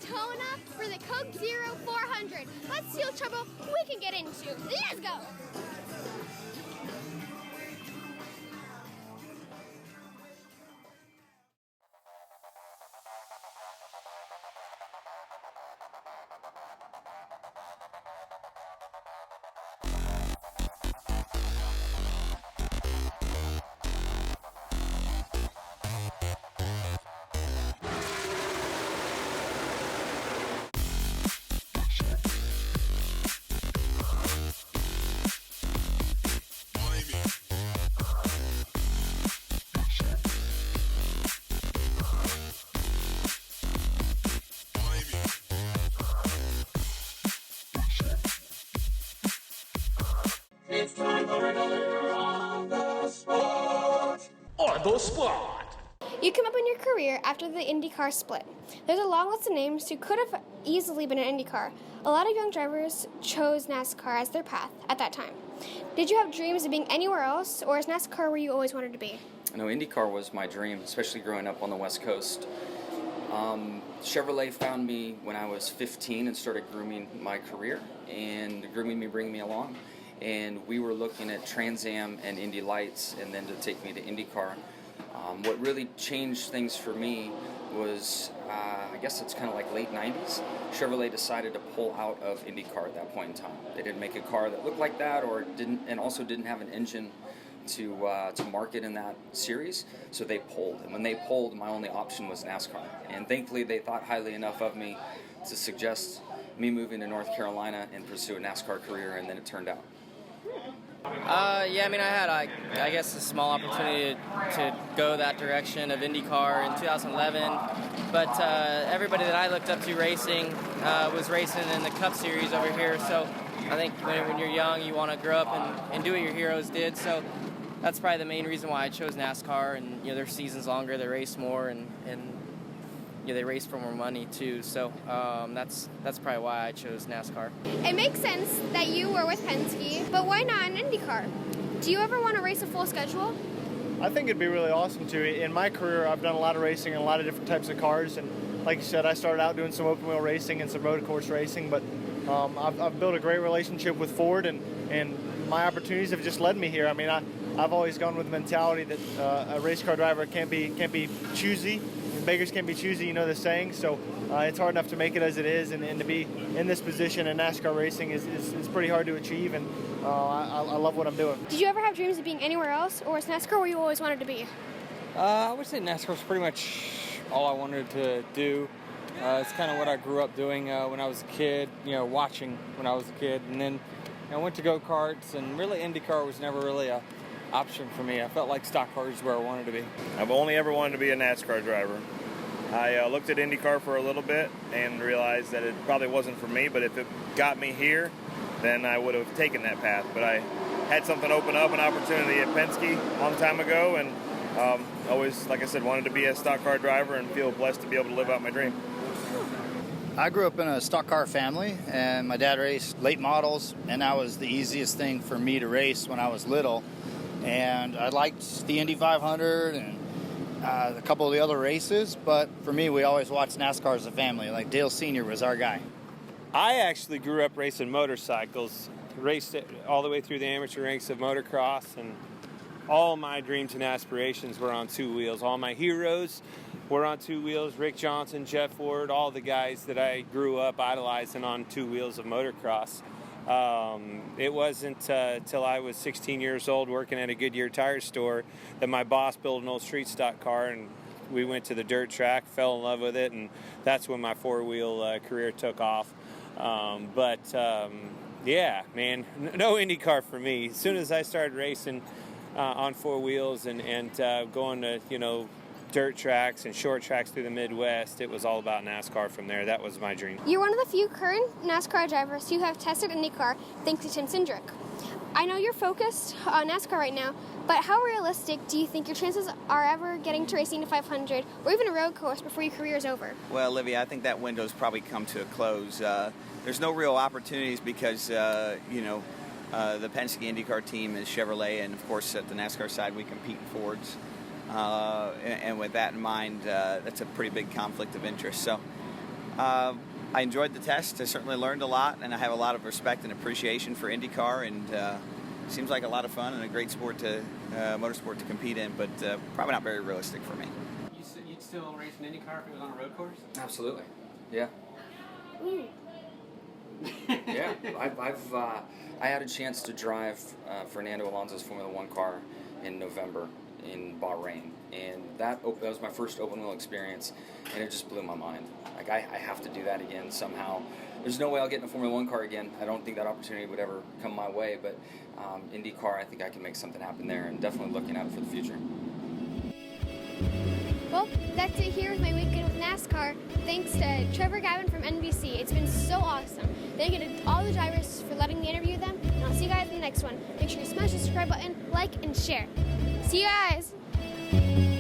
Daytona for the Coke Zero 400. Let's see what trouble we can get into. Let's go! It's time for another On the Spot. On the Spot. You come up in your career after the IndyCar split. There's a long list of names who could have easily been an IndyCar. A lot of young drivers chose NASCAR as their path at that time. Did you have dreams of being anywhere else, or is NASCAR where you always wanted to be? No, IndyCar was my dream, especially growing up on the West Coast. Chevrolet found me when I was 15 and started grooming my career and grooming me, bringing me along. And we were looking at Trans Am and Indy Lights, and then to take me to IndyCar. What really changed things for me was, I guess it's kind of like late 90s. Chevrolet decided to pull out of IndyCar at that point in time. They didn't make a car that looked like that, or didn't, and also didn't have an engine to market in that series, so they pulled. And when they pulled, my only option was NASCAR. And thankfully, they thought highly enough of me to suggest me moving to North Carolina and pursue a NASCAR career, and then it turned out. Yeah, I mean, I had, I guess, a small opportunity to go that direction of IndyCar in 2011, but everybody that I looked up to racing was racing in the Cup Series over here, so I think when you're young, you want to grow up and do what your heroes did, so that's probably the main reason why I chose NASCAR, and, their season's longer, they race more, and they race for more money too, so that's probably why I chose NASCAR. It makes sense that you were with Penske, but why not an IndyCar? Do you ever want to race a full schedule? I think it'd be really awesome to. In my career, I've done a lot of racing in a lot of different types of cars, and like you said, I started out doing some open wheel racing and some road course racing, but I've built a great relationship with Ford, and my opportunities have just led me here. I mean, I've always gone with the mentality that a race car driver can't be choosy. Beggars can't be choosy, you know the saying, so it's hard enough to make it as it is, and to be in this position in NASCAR racing is pretty hard to achieve, and I love what I'm doing. Did you ever have dreams of being anywhere else, or was NASCAR where you always wanted to be? I would say NASCAR was pretty much all I wanted to do. It's kind of what I grew up doing when I was a kid, watching when I was a kid, and then I went to go-karts, and really IndyCar was never really a option for me. I felt like stock cars is where I wanted to be. I've only ever wanted to be a NASCAR driver. I looked at IndyCar for a little bit and realized that it probably wasn't for me, but if it got me here, then I would have taken that path. But I had something open up, an opportunity at Penske a long time ago, and always, like I said, wanted to be a stock car driver and feel blessed to be able to live out my dream. I grew up in a stock car family, and my dad raced late models, and that was the easiest thing for me to race when I was little. And I liked the Indy 500 and a couple of the other races, but for me, we always watched NASCAR as a family. Like Dale Sr. was our guy. I actually grew up racing motorcycles, raced it all the way through the amateur ranks of motocross, and all my dreams and aspirations were on two wheels. All my heroes were on two wheels. Rick Johnson, Jeff Ward, all the guys that I grew up idolizing on two wheels of motocross. It wasn't till I was 16 years old working at a Goodyear tire store that my boss built an old street stock car, and we went to the dirt track, fell in love with it, and that's when my four-wheel career took off. Yeah, man, no IndyCar for me. As soon as I started racing on four wheels and going to, dirt tracks and short tracks through the Midwest, it was all about NASCAR from there. That was my dream. You're one of the few current NASCAR drivers who have tested IndyCar thanks to Tim Cindric. I know you're focused on NASCAR right now, but how realistic do you think your chances are ever getting to racing to 500 or even a road course before your career is over? Well, Olivia, I think that window's probably come to a close. There's no real opportunities because, the Penske IndyCar team is Chevrolet, and of course at the NASCAR side we compete in Fords. And with that in mind, that's a pretty big conflict of interest. So I enjoyed the test. I certainly learned a lot, and I have a lot of respect and appreciation for IndyCar, and seems like a lot of fun and a great sport to motorsport to compete in, but probably not very realistic for me. You'd still race an IndyCar if it was on a road course? Absolutely. Yeah. Yeah. I had a chance to drive Fernando Alonso's Formula One car in November in Bahrain, and that was my first open wheel experience, and it just blew my mind. Like, I have to do that again somehow. There's no way I'll get in a Formula One car again. I don't think that opportunity would ever come my way, but IndyCar, I think I can make something happen there, and definitely looking at it for the future. Well, that's it here with my weekend with NASCAR. Thanks to Trevor Gavin from NBC. It's been so awesome. Thank you to all the drivers for letting me interview them, and I'll see you guys in the next one. Make sure you smash the subscribe button, like, and share. See you guys!